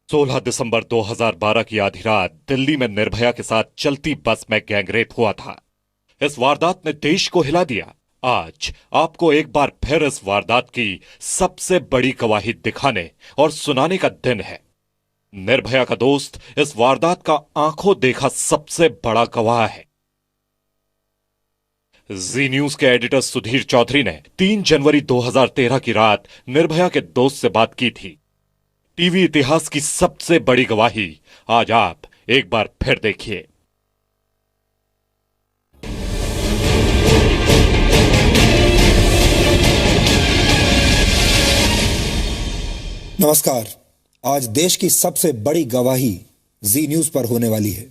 16 दिसंबर 2012 की आधी रात दिल्ली में निर्भया के साथ चलती बस में गैंगरेप हुआ था। इस वारदात ने देश को हिला दिया। आज आपको एक बार फिर इस वारदात की सबसे बड़ी गवाही दिखाने और सुनाने का दिन है। निर्भया का दोस्त इस वारदात का आंखों देखा सबसे बड़ा गवाह है। जी न्यूज के एडिटर सुधीर चौधरी ने 3 जनवरी 2013 की रात निर्भया के दोस्त से बात की थी। टीवी इतिहास की सबसे बड़ी गवाही आज आप एक बार फिर देखिए। नमस्कार। आज देश की सबसे बड़ी गवाही जी न्यूज पर होने वाली है।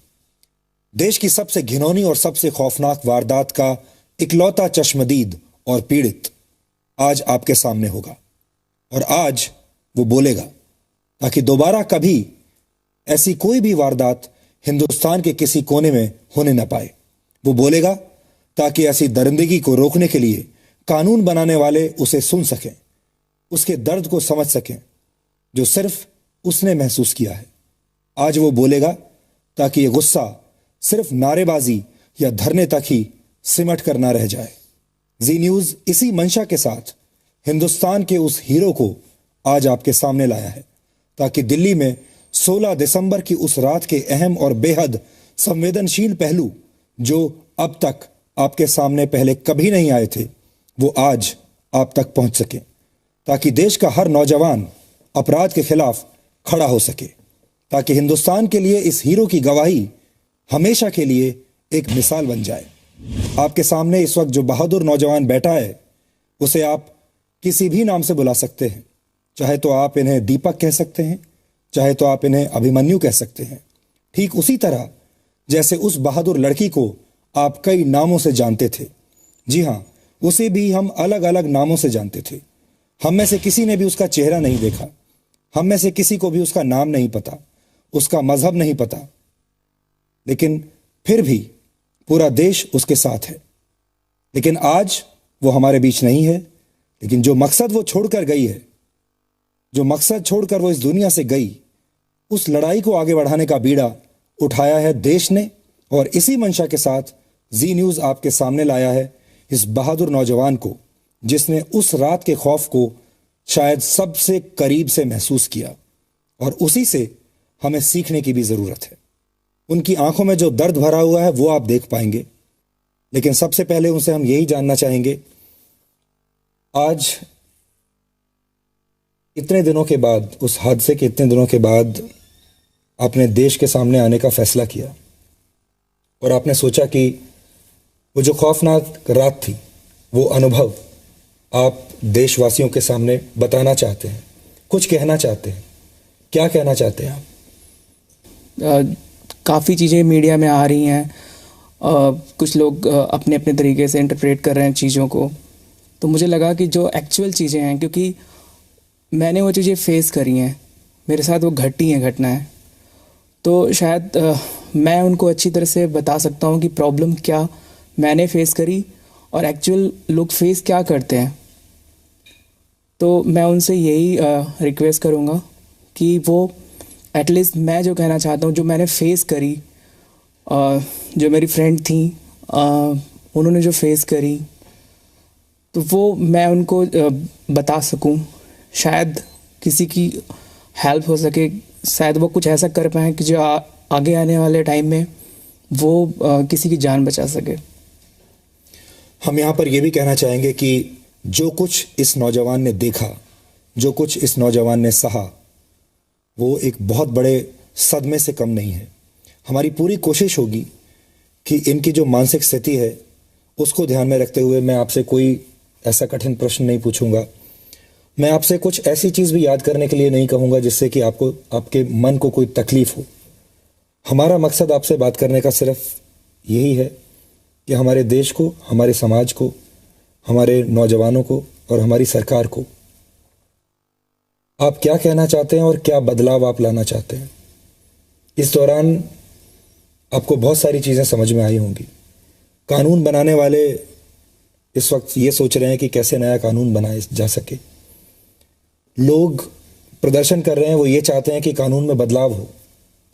देश की सबसे घिनौनी और सबसे खौफनाक वारदात का इकलौता चश्मदीद और पीड़ित आज आपके सामने होगा और आज वो बोलेगा ताकि दोबारा कभी ऐसी कोई भी वारदात हिंदुस्तान के किसी कोने में होने न पाए। वो बोलेगा ताकि ऐसी दरिंदगी को रोकने के लिए कानून बनाने वाले उसे सुन सकें, उसके दर्द को समझ सकें जो सिर्फ उसने महसूस किया है। आज वो बोलेगा ताकि ये गुस्सा सिर्फ नारेबाजी या धरने तक ही सिमट कर ना रह जाए। जी न्यूज इसी मंशा के साथ हिंदुस्तान के उस हीरो को आज आपके सामने लाया है ताकि दिल्ली में 16 दिसंबर की उस रात के अहम और बेहद संवेदनशील पहलू जो अब तक आपके सामने पहले कभी नहीं आए थे, वो आज आप तक पहुंच सके ताकि देश का हर नौजवान अपराध के खिलाफ खड़ा हो सके, ताकि हिंदुस्तान के लिए इस हीरो की गवाही हमेशा के लिए एक मिसाल बन जाए। आपके सामने इस वक्त जो बहादुर नौजवान बैठा है उसे आप किसी भी नाम से बुला सकते हैं। चाहे तो आप इन्हें दीपक कह सकते हैं, चाहे तो आप इन्हें अभिमन्यु कह सकते हैं। ठीक उसी तरह जैसे उस बहादुर लड़की को आप कई नामों से जानते थे। जी हां, उसे भी हम अलग अलग नामों से जानते थे। हम में से किसी ने भी उसका चेहरा नहीं देखा, हम में से किसी को भी उसका नाम नहीं पता, उसका मजहब नहीं पता, लेकिन फिर भी पूरा देश उसके साथ है। लेकिन आज वो हमारे बीच नहीं है, लेकिन जो मकसद वो छोड़कर गई है, जो मकसद छोड़कर वो इस दुनिया से गई, उस लड़ाई को आगे बढ़ाने का बीड़ा उठाया है देश ने। और इसी मंशा के साथ जी न्यूज आपके सामने लाया है इस बहादुर नौजवान को जिसने उस रात के खौफ को शायद सबसे करीब से महसूस किया, और उसी से हमें सीखने की भी जरूरत है। उनकी आंखों में जो दर्द भरा हुआ है वो आप देख पाएंगे, लेकिन सबसे पहले उनसे हम यही जानना चाहेंगे, आज इतने दिनों के बाद, उस हादसे के इतने दिनों के बाद आपने देश के सामने आने का फैसला किया और आपने सोचा कि वो जो खौफनाक रात थी, वो अनुभव आप देशवासियों के सामने बताना चाहते हैं, कुछ कहना चाहते हैं। क्या कहना चाहते हैं आप? काफ़ी चीज़ें मीडिया में आ रही हैं, कुछ लोग अपने अपने तरीके से इंटरप्रेट कर रहे हैं चीज़ों को। तो मुझे लगा कि जो एक्चुअल चीज़ें हैं, क्योंकि मैंने वो चीज़ें फेस करी हैं, मेरे साथ वो घटी हैं घटनाएं, तो शायद मैं उनको अच्छी तरह से बता सकता हूँ कि प्रॉब्लम क्या मैंने फेस करी और एक्चुअल लोग फेस क्या करते हैं। तो मैं उनसे यही रिक्वेस्ट करूँगा कि वो एटलीस्ट मैं जो कहना चाहता हूँ, जो मैंने फेस करी, जो मेरी फ्रेंड थी उन्होंने जो फेस करी, तो वो मैं उनको बता सकूँ। शायद किसी की हेल्प हो सके, शायद वो कुछ ऐसा कर पाएँ कि जो आगे आने वाले टाइम में वो किसी की जान बचा सके। हम यहाँ पर यह भी कहना चाहेंगे कि जो कुछ इस नौजवान ने देखा, जो कुछ इस नौजवान ने सहा, वो एक बहुत बड़े सदमे से कम नहीं है। हमारी पूरी कोशिश होगी कि इनकी जो मानसिक स्थिति है उसको ध्यान में रखते हुए मैं आपसे कोई ऐसा कठिन प्रश्न नहीं पूछूंगा, मैं आपसे कुछ ऐसी चीज़ भी याद करने के लिए नहीं कहूँगा जिससे कि आपको, आपके मन को कोई तकलीफ हो। हमारा मकसद आपसे बात करने का सिर्फ यही है कि हमारे देश को, हमारे समाज को, हमारे नौजवानों को और हमारी सरकार को आप क्या कहना चाहते हैं और क्या बदलाव आप लाना चाहते हैं। इस दौरान आपको बहुत सारी चीज़ें समझ में आई होंगी। कानून बनाने वाले इस वक्त ये सोच रहे हैं कि कैसे नया कानून बनाया जा सके। लोग प्रदर्शन कर रहे हैं वो ये चाहते हैं कि कानून में बदलाव हो,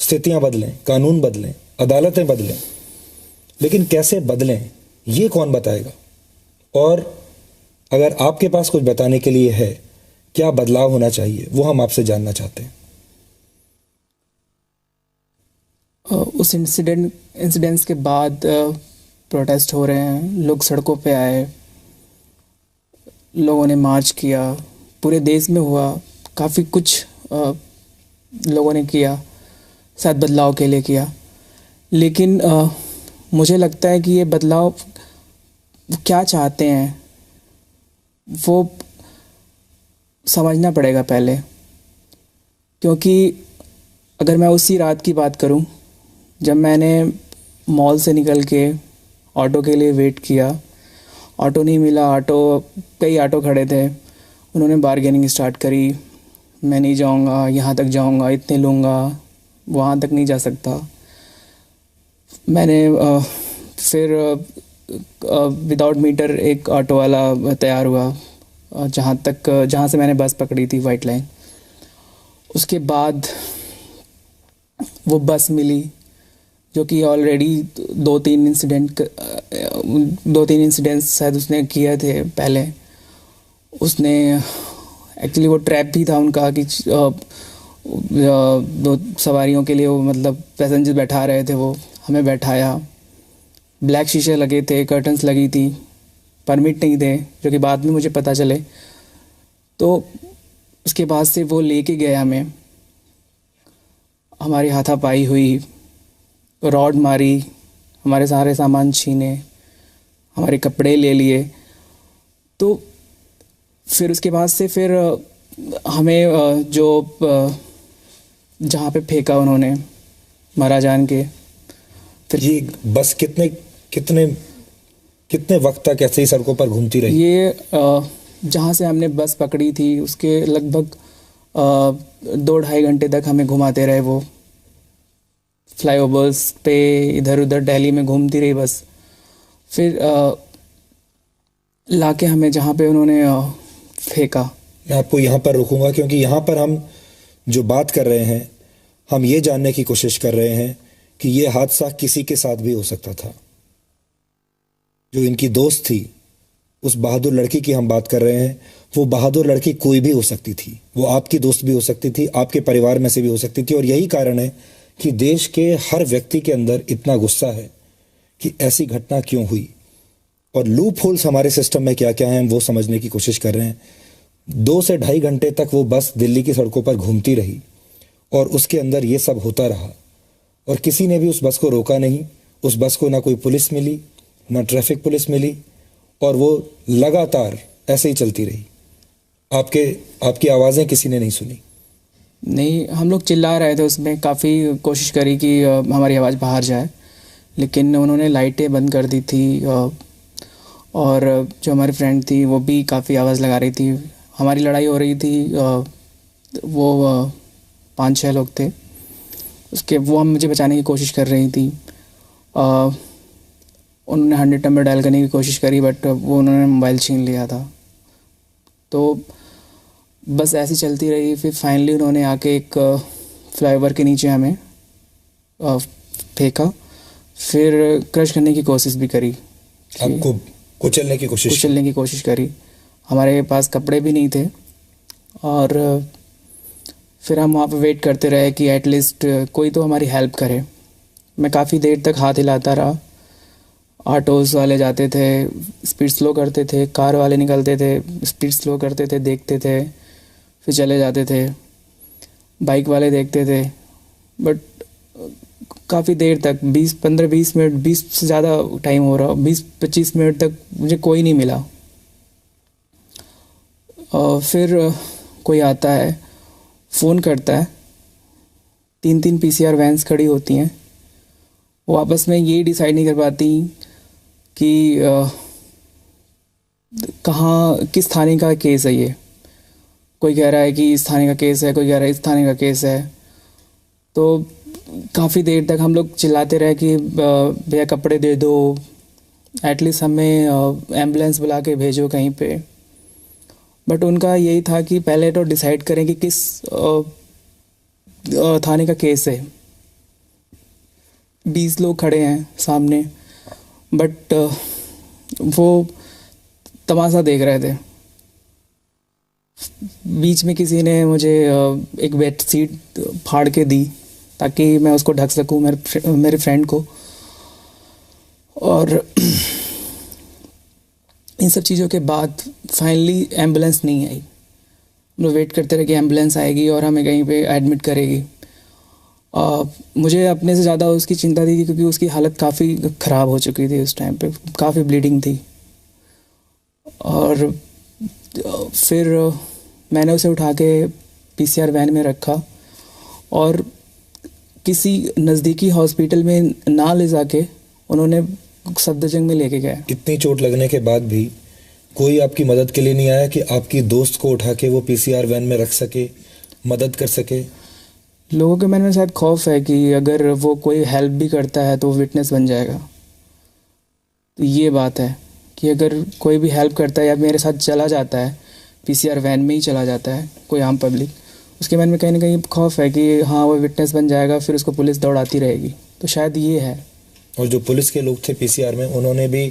स्थितियां बदलें, कानून बदलें, अदालतें बदलें, लेकिन कैसे बदलें ये कौन बताएगा? और अगर आपके पास कुछ बताने के लिए है, क्या बदलाव होना चाहिए, वो हम आपसे जानना चाहते हैं। उस इंसिडेंट्स के बाद प्रोटेस्ट हो रहे हैं, लोग सड़कों पे आए, लोगों ने मार्च किया, पूरे देश में हुआ, काफ़ी कुछ लोगों ने किया, शायद बदलाव के लिए किया, लेकिन मुझे लगता है कि ये बदलाव क्या चाहते हैं वो समझना पड़ेगा पहले, क्योंकि अगर मैं उसी रात की बात करूं जब मैंने मॉल से निकल के ऑटो के लिए वेट किया, ऑटो नहीं मिला, कई ऑटो खड़े थे, उन्होंने बार्गेनिंग स्टार्ट करी, मैं नहीं जाऊंगा, यहाँ तक जाऊंगा, इतने लूँगा, वहाँ तक नहीं जा सकता। मैंने फिर विदाउट मीटर एक ऑटो वाला तैयार हुआ जहाँ से मैंने बस पकड़ी थी, वाइट लाइन। उसके बाद वो बस मिली जो कि ऑलरेडी दो तीन इंसिडेंट्स शायद उसने किए थे पहले। उसने एक्चुअली वो ट्रैप भी था उनका कि दो सवारियों के लिए वो मतलब पैसेंजर बैठा रहे थे, वो हमें बैठाया, ब्लैक शीशे लगे थे, कर्टन्स लगी थी, परमिट नहीं थे, जो कि बाद में मुझे पता चले। तो उसके बाद से वो लेके गए हमें, हमारी हाथापाई हुई, रॉड मारी, हमारे सारे सामान छीने, हमारे कपड़े ले लिए। तो फिर उसके बाद से फिर हमें जहाँ पे फेंका उन्होंने, मारा जान के। फिर ये बस कितने वक्त तक ऐसे ही सड़कों पर घूमती रही? ये जहाँ से हमने बस पकड़ी थी उसके लगभग 2-2.5 घंटे तक हमें घुमाते रहे। वो फ्लाईओवर्स पे इधर उधर दिल्ली में घूमती रही बस। फिर लाके हमें जहाँ पे उन्होंने फेंका। मैं आपको यहाँ पर रोकूंगा क्योंकि यहाँ पर हम जो बात कर रहे हैं, हम ये जानने की कोशिश कर रहे हैं कि ये हादसा किसी के साथ भी हो सकता था। जो इनकी दोस्त थी, उस बहादुर लड़की की हम बात कर रहे हैं, वो बहादुर लड़की कोई भी हो सकती थी। वो आपकी दोस्त भी हो सकती थी, आपके परिवार में से भी हो सकती थी। और यही कारण है कि देश के हर व्यक्ति के अंदर इतना गुस्सा है कि ऐसी घटना क्यों हुई। और लूप होल्स हमारे सिस्टम में क्या क्या हैं, हम वो समझने की कोशिश कर रहे हैं। 2 से 2.5 घंटे तक वो बस दिल्ली की सड़कों पर घूमती रही और उसके अंदर ये सब होता रहा और किसी ने भी उस बस को रोका नहीं। उस बस को ना कोई पुलिस मिली, ना ट्रैफिक पुलिस मिली, और वो लगातार ऐसे ही चलती रही। आपकी आवाज़ें किसी ने नहीं सुनी? नहीं, हम लोग चिल्ला रहे थे, उसमें काफ़ी कोशिश करी कि हमारी आवाज़ बाहर जाए, लेकिन उन्होंने लाइटें बंद कर दी थी। और जो हमारी फ्रेंड थी वो भी काफ़ी आवाज़ लगा रही थी। हमारी लड़ाई हो रही थी, वो 5-6 लोग थे वो हम मुझे बचाने की कोशिश कर रही थी। उन्होंने 100 नंबर डायल करने की कोशिश करी, बट वो उन्होंने मोबाइल छीन लिया था। तो बस ऐसी चलती रही। फिर फाइनली उन्होंने आके एक फ्लाईओवर के नीचे हमें फेंका, फिर क्रश करने की कोशिश भी करी, आपको कुचलने की कोशिश करी। हमारे पास कपड़े भी नहीं थे और फिर हम वहाँ पे वेट करते रहे कि एटलीस्ट कोई तो हमारी हेल्प करे। मैं काफ़ी देर तक हाथ हिलाता रहा। ऑटोज़ वाले जाते थे, स्पीड स्लो करते थे, कार वाले निकलते थे, स्पीड स्लो करते थे, देखते थे, फिर चले जाते थे। बाइक वाले देखते थे, बट काफ़ी देर तक 15-20 मिनट, 20 से ज़्यादा टाइम हो रहा, 20-25 मिनट तक मुझे कोई नहीं मिला। फिर कोई आता है, फ़ोन करता है, 3-3 PCR वैन्स खड़ी होती हैं। वो आपस में ये डिसाइड नहीं कर पाती कि कहाँ, किस थाने का केस है ये। कोई कह रहा है कि इस थाने का केस है, कोई कह रहा है इस थाने का केस है। तो काफ़ी देर तक हम लोग चिल्लाते रहे कि भैया कपड़े दे दो, एटलीस्ट हमें एम्बुलेंस बुला के भेजो कहीं पे। बट उनका यही था कि पहले तो डिसाइड करें कि किस थाने का केस है। 20 लोग खड़े हैं सामने, बट वो तमाशा देख रहे थे। बीच में किसी ने मुझे एक बेड सीट फाड़ के दी ताकि मैं उसको ढक सकूं, मेरे फ्रेंड को। और इन सब चीज़ों के बाद फाइनली एम्बुलेंस नहीं आई। हम लोग वेट करते रहे कि एम्बुलेंस आएगी और हमें कहीं पे एडमिट करेगी। मुझे अपने से ज़्यादा उसकी चिंता थी क्योंकि उसकी हालत काफ़ी ख़राब हो चुकी थी उस टाइम पे, काफ़ी ब्लीडिंग थी। और फिर मैंने उसे उठा के पीसीआर वैन में रखा और किसी नज़दीकी हॉस्पिटल में ना ले जाके उन्होंने सफदरजंग में लेके गए। इतनी चोट लगने के बाद भी कोई आपकी मदद के लिए नहीं आया कि आपकी दोस्त को उठा के वो पीसीआर वैन में रख सके, मदद कर सके? लोगों के मन में शायद खौफ है कि अगर वो कोई हेल्प भी करता है तो विटनेस बन जाएगा। तो ये बात है कि अगर कोई भी हेल्प करता है या मेरे साथ चला जाता है, पीसीआर वैन में ही चला जाता है कोई आम पब्लिक, उसके मन में कहीं ना कहीं खौफ है कि हाँ वो विटनेस बन जाएगा, फिर उसको पुलिस दौड़ाती रहेगी। तो शायद ये है। और जो पुलिस के लोग थे पीसीआर में, उन्होंने भी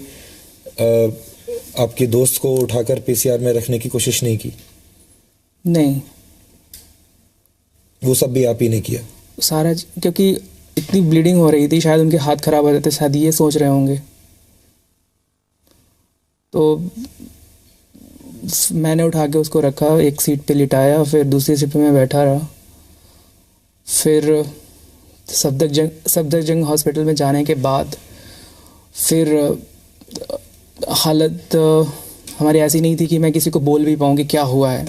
आपकी दोस्त को उठाकर पीसीआर में रखने की कोशिश नहीं की? नहीं, वो सब भी आप ही ने किया सारा, क्योंकि इतनी ब्लीडिंग हो रही थी, शायद उनके हाथ खराब हो जाते, शायद ये सोच रहे होंगे। तो मैंने उठा के उसको रखा, एक सीट पे लिटाया, फिर दूसरी सीट पे मैं बैठा रहा। फिर सफदरजंग हॉस्पिटल में जाने के बाद फिर हालत हमारी ऐसी नहीं थी कि मैं किसी को बोल भी पाऊँ कि क्या हुआ है।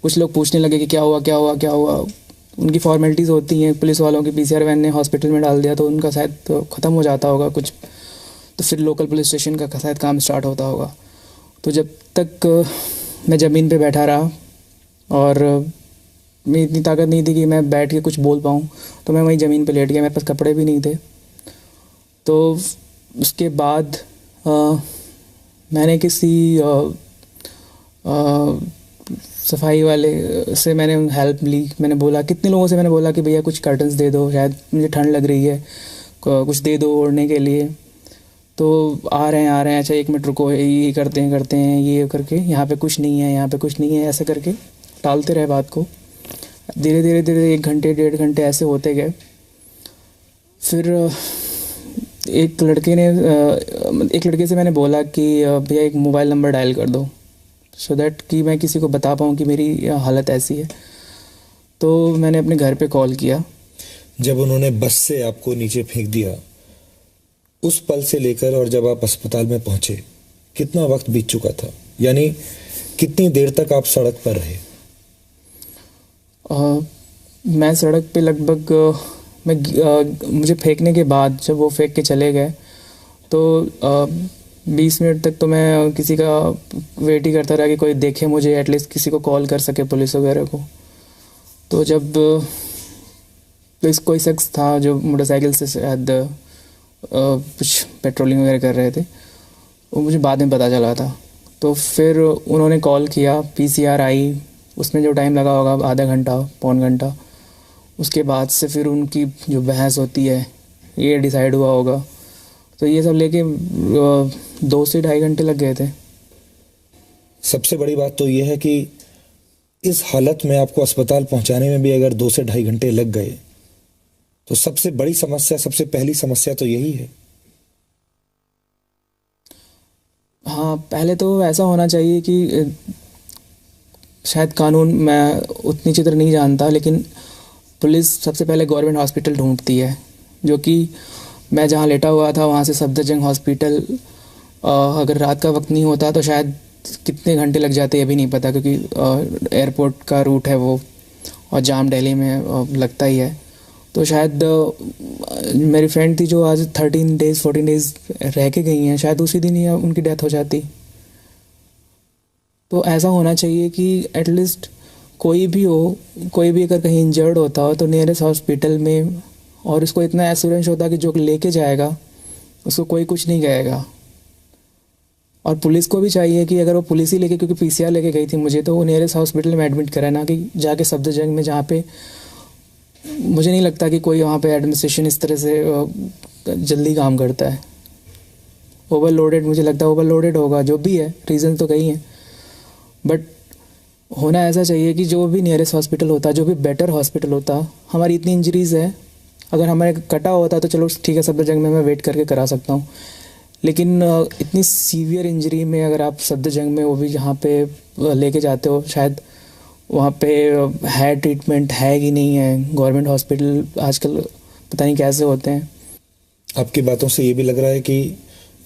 कुछ लोग पूछने लगे कि क्या हुआ क्या हुआ क्या हुआ। उनकी फॉर्मेलिटीज़ होती हैं पुलिस वालों की। पीसीआर वैन ने हॉस्पिटल में डाल दिया तो उनका शायद तो ख़त्म हो जाता होगा कुछ, तो फिर लोकल पुलिस स्टेशन का शायद काम स्टार्ट होता होगा। तो जब तक मैं ज़मीन पे बैठा रहा और मेरी इतनी ताकत नहीं थी कि मैं बैठ के कुछ बोल पाऊँ, तो मैं वहीं ज़मीन पे लेट गया। मेरे पास कपड़े भी नहीं थे। तो उसके बाद मैंने किसी सफाई वाले से मैंने हेल्प ली। मैंने बोला, कितने लोगों से मैंने बोला कि भैया कुछ कर्टन्स दे दो, शायद मुझे ठंड लग रही है, कुछ दे दो ओढ़ने के लिए। तो आ रहे हैं, अच्छा 1 मिनट रुको, ये करते हैं ये करके, यहाँ पे कुछ नहीं है, यहाँ पे कुछ नहीं है, ऐसे करके टालते रहे बात को। धीरे धीरे 1 घंटे 1.5 घंटे ऐसे होते गए। फिर एक लड़के से मैंने बोला कि भैया एक मोबाइल नंबर डायल कर दो, सो दैट कि मैं किसी को बता पाऊँ कि मेरी हालत ऐसी है। तो मैंने अपने घर पे कॉल किया। जब उन्होंने बस से आपको नीचे फेंक दिया, उस पल से लेकर और जब आप अस्पताल में पहुंचे, कितना वक्त बीत चुका था? यानी कितनी देर तक आप सड़क पर रहे? मैं सड़क पे लगभग मुझे फेंकने के बाद जब वो फेंक के चले गए तो 20 मिनट तक तो मैं किसी का वेट ही करता रहा कि कोई देखे मुझे, एटलीस्ट किसी को कॉल कर सके पुलिस वगैरह को। तो जब कोई शख्स था जो मोटरसाइकिल से शायद कुछ पेट्रोलिंग वगैरह कर रहे थे, वो मुझे बाद में पता चला था। तो फिर उन्होंने कॉल किया, पीसीआर आई, उसमें जो टाइम लगा होगा आधा घंटा पौन घंटा। उसके बाद से फिर उनकी जो बहस होती है ये डिसाइड हुआ होगा। तो ये सब लेके 2 से 2.5 घंटे लग गए थे। सबसे बड़ी बात तो ये है कि इस हालत में आपको अस्पताल पहुंचाने में भी अगर 2 से 2.5 घंटे लग गए तो सबसे बड़ी समस्या, सबसे पहली समस्या तो यही है। हाँ, पहले तो ऐसा होना चाहिए कि शायद कानून मैं उतनी अच्छी तरह नहीं जानता, लेकिन पुलिस सबसे पहले गवर्नमेंट हॉस्पिटल ढूंढती है, जो कि मैं जहाँ लेटा हुआ था वहाँ से सफदरजंग हॉस्पिटल अगर रात का वक्त नहीं होता तो शायद कितने घंटे लग जाते ये भी नहीं पता, क्योंकि एयरपोर्ट का रूट है वो और जाम दिल्ली में लगता ही है। तो शायद मेरी फ्रेंड थी जो आज 14 डेज़ रह के गई हैं, शायद उसी दिन ही उनकी डेथ हो जाती। तो ऐसा होना चाहिए कि एटलीस्ट कोई भी हो, कोई भी अगर कहीं इंजर्ड होता हो तो नियरेस्ट हॉस्पिटल में, और उसको इतना एश्योरेंस होता कि जो लेके जाएगा उसको कोई कुछ नहीं कहेगा। और पुलिस को भी चाहिए कि अगर वो पुलिस ही लेके, क्योंकि पीसीआर लेके गई थी मुझे, तो वो नियरेस्ट हॉस्पिटल में एडमिट कराए, ना कि जाके सफदरजंग में, जहाँ पे मुझे नहीं लगता कि कोई वहाँ पे एडमिनिस्ट्रेशन इस तरह से जल्दी काम करता है। ओवरलोडेड, मुझे लगता है ओवरलोडेड होगा, जो भी है, रीज़न तो कई हैं, बट होना ऐसा चाहिए कि जो भी नियरेस्ट हॉस्पिटल होता, जो भी बेटर हॉस्पिटल होता। हमारी इतनी इंजरीज़ है, अगर हमारे कटा होता तो चलो ठीक है, सफदरजंग में मैं वेट करके करा सकता हूँ, लेकिन इतनी सीवियर इंजरी में अगर आप सफदरजंग में, वो भी जहाँ पे लेके जाते हो, शायद वहाँ पे है ट्रीटमेंट है कि नहीं है। गवर्नमेंट हॉस्पिटल आजकल पता नहीं कैसे होते हैं। आपकी बातों से ये भी लग रहा है कि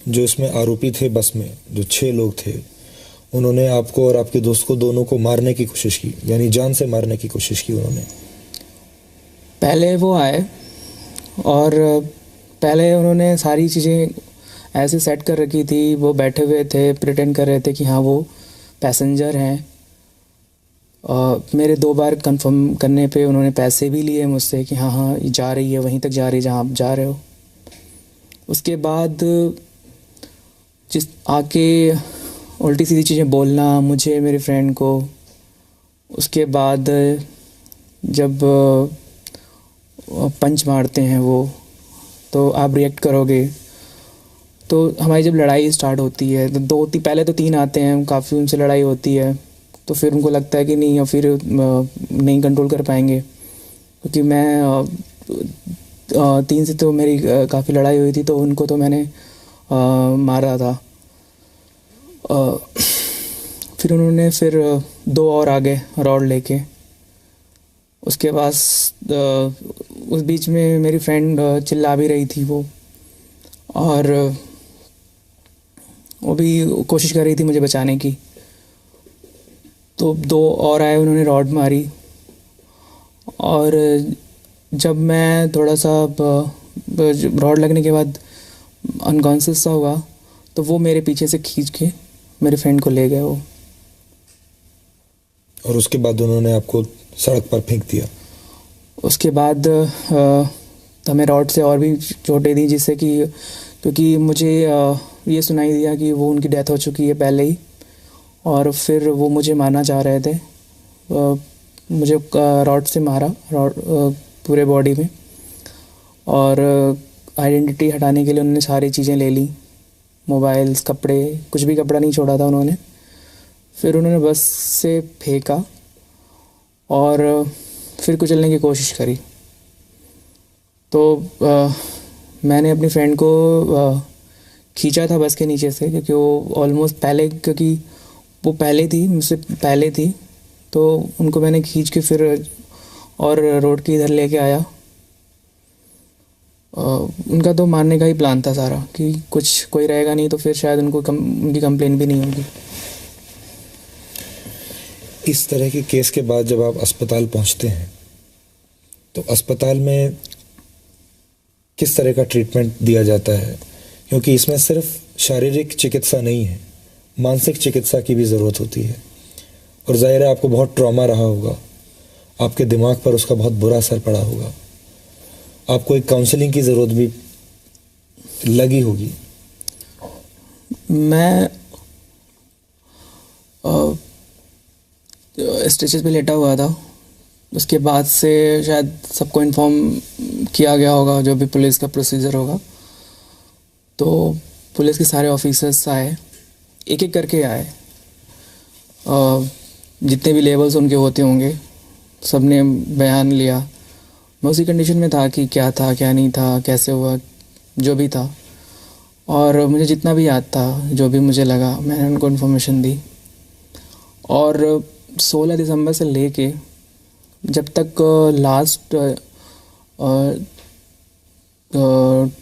जो इसमें आरोपी थे, बस में जो 6 लोग थे, उन्होंने आपको और आपके दोस्त को, दोनों को मारने की कोशिश की, यानी जान से मारने की कोशिश की उन्होंने। पहले वो आए और पहले उन्होंने सारी चीज़ें ऐसे सेट कर रखी थी। वो बैठे हुए थे, प्रिटेंड कर रहे थे कि हाँ वो पैसेंजर हैं। मेरे 2 बार कंफर्म करने पे उन्होंने पैसे भी लिए मुझसे कि हाँ हाँ ये जा रही है, वहीं तक जा रही है जहाँ आप जा रहे हो। उसके बाद जिस आके उल्टी सीधी चीज़ें बोलना मुझे, मेरे फ्रेंड को। उसके बाद जब पंच मारते हैं वो, तो आप रिएक्ट करोगे। तो हमारी जब लड़ाई स्टार्ट होती है तो पहले तो 3 आते हैं, काफ़ी उनसे लड़ाई होती है, तो फिर उनको लगता है कि नहीं, और फिर नहीं कंट्रोल कर पाएंगे, क्योंकि मैं 3 से तो मेरी काफ़ी लड़ाई हुई थी, तो उनको तो मैंने मारा था। फिर उन्होंने 2 और आ गए रॉड लेके। उसके बाद उस बीच में मेरी फ्रेंड चिल्ला भी रही थी वो, और वो भी कोशिश कर रही थी मुझे बचाने की। तो 2 और आए, उन्होंने रॉड मारी, और जब मैं थोड़ा सा रॉड लगने के बाद अनकॉन्शियस सा हुआ, तो वो मेरे पीछे से खींच के मेरे फ्रेंड को ले गए वो। और उसके बाद उन्होंने आपको सड़क पर फेंक दिया। उसके बाद हमें रॉड से और भी चोटें दी, जिससे कि, क्योंकि मुझे ये सुनाई दिया कि वो उनकी डेथ हो चुकी है पहले ही, और फिर वो मुझे मारना चाह रहे थे। मुझे रॉड से मारा, रॉड पूरे बॉडी में, और आइडेंटिटी हटाने के लिए उन्होंने सारी चीज़ें ले ली, मोबाइल्स, कपड़े, कुछ भी कपड़ा नहीं छोड़ा था उन्होंने। फिर उन्होंने बस से फेंका और फिर कुचलने की कोशिश करी। तो मैंने अपनी फ्रेंड को खींचा था बस के नीचे से, क्योंकि वो ऑलमोस्ट पहले, क्योंकि वो पहले थी, मुझसे पहले थी, तो उनको मैंने खींच के फिर और रोड के इधर लेके आया। उनका तो मारने का ही प्लान था सारा, कि कुछ कोई रहेगा नहीं तो फिर शायद उनको उनकी कंप्लेन भी नहीं होगी। इस तरह के केस के बाद जब आप अस्पताल पहुंचते हैं, तो अस्पताल में किस तरह का ट्रीटमेंट दिया जाता है? क्योंकि इसमें सिर्फ शारीरिक चिकित्सा नहीं है, मानसिक चिकित्सा की भी ज़रूरत होती है, और जाहिर है आपको बहुत ट्रॉमा रहा होगा, आपके दिमाग पर उसका बहुत बुरा असर पड़ा होगा, आपको एक काउंसलिंग की ज़रूरत भी लगी होगी। मैं स्टेचेस पे लेटा हुआ था, उसके बाद से शायद सबको इन्फॉर्म किया गया होगा, जो भी पुलिस का प्रोसीजर होगा। तो पुलिस के सारे ऑफिसर्स आए, एक एक करके आए, जितने भी लेवल्स उनके होते होंगे, सब ने बयान लिया। मैं उसी कंडीशन में था कि क्या था, क्या नहीं था, कैसे हुआ, जो भी था, और मुझे जितना भी याद था, जो भी मुझे लगा, मैंने उनको इन्फॉर्मेशन दी। और 16 दिसंबर से लेके जब तक लास्ट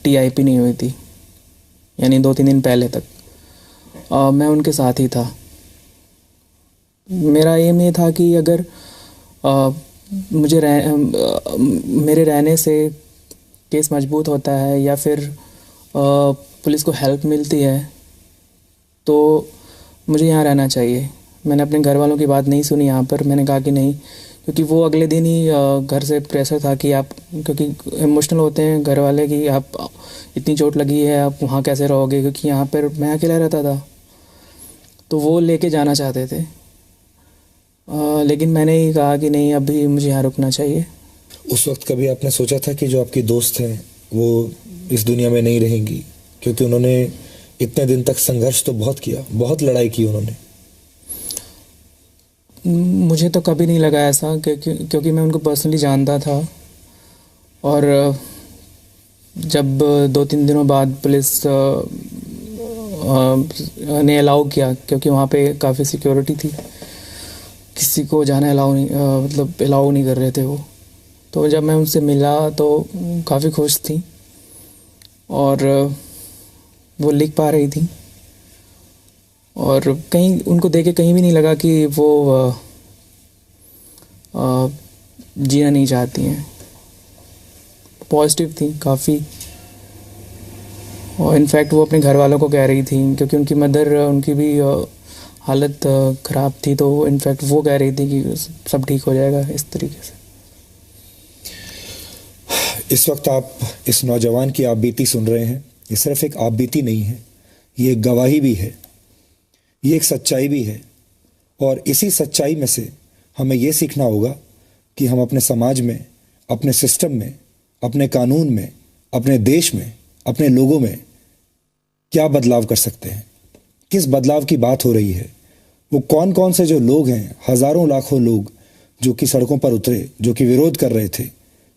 TIP नहीं हुई थी, यानी 2-3 दिन पहले तक मैं उनके साथ ही था। मेरा एम ये था कि अगर मेरे रहने से केस मजबूत होता है या फिर पुलिस को हेल्प मिलती है, तो मुझे यहाँ रहना चाहिए। मैंने अपने घर वालों की बात नहीं सुनी यहाँ पर। मैंने कहा कि नहीं, क्योंकि वो अगले दिन ही घर से प्रेशर था कि आप, क्योंकि इमोशनल होते हैं घर वाले कि आप, इतनी चोट लगी है, आप वहाँ कैसे रहोगे, क्योंकि यहाँ पर मैं अकेला रहता था। तो वो लेके जाना चाहते थे, लेकिन मैंने ही कहा कि नहीं, अभी मुझे यहाँ रुकना चाहिए। उस वक्त कभी आपने सोचा था कि जो आपकी दोस्त हैं वो इस दुनिया में नहीं रहेंगी? क्योंकि उन्होंने इतने दिन तक संघर्ष तो बहुत किया, बहुत लड़ाई की उन्होंने। मुझे तो कभी नहीं लगा ऐसा, क्योंकि मैं उनको पर्सनली जानता था। और जब 2-3 दिनों बाद पुलिस ने अलाउ किया, क्योंकि वहाँ पे काफ़ी सिक्योरिटी थी, किसी को जाना अलाउ नहीं कर रहे थे वो। तो जब मैं उनसे मिला तो काफ़ी खुश थी और वो लिख पा रही थी, और कहीं उनको देख के कहीं भी नहीं लगा कि वो जीना नहीं चाहती हैं। पॉजिटिव थी काफ़ी, और इनफैक्ट वो अपने घर वालों को कह रही थी, क्योंकि उनकी मदर, उनकी भी हालत ख़राब थी, तो इनफैक्ट वो कह रही थी कि सब ठीक हो जाएगा इस तरीके से। इस वक्त आप इस नौजवान की आप बीती सुन रहे हैं। ये सिर्फ एक आप बीती नहीं है, ये एक गवाही भी है, ये एक सच्चाई भी है। और इसी सच्चाई में से हमें ये सीखना होगा कि हम अपने समाज में, अपने सिस्टम में, अपने कानून में, अपने देश में, अपने लोगों में क्या बदलाव कर सकते हैं। किस बदलाव की बात हो रही है? वो कौन कौन से जो लोग हैं, हजारों लाखों लोग जो कि सड़कों पर उतरे, जो कि विरोध कर रहे थे,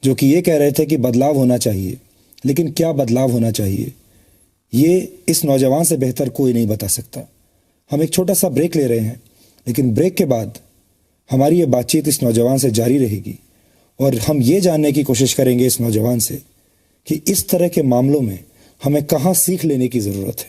जो कि ये कह रहे थे कि बदलाव होना चाहिए। लेकिन क्या बदलाव होना चाहिए, ये इस नौजवान से बेहतर कोई नहीं बता सकता। हम एक छोटा सा ब्रेक ले रहे हैं, लेकिन ब्रेक के बाद हमारी ये बातचीत इस नौजवान से जारी रहेगी और हम ये जानने की कोशिश करेंगे इस नौजवान से कि इस तरह के मामलों में हमें कहाँ सीख लेने की ज़रूरत है।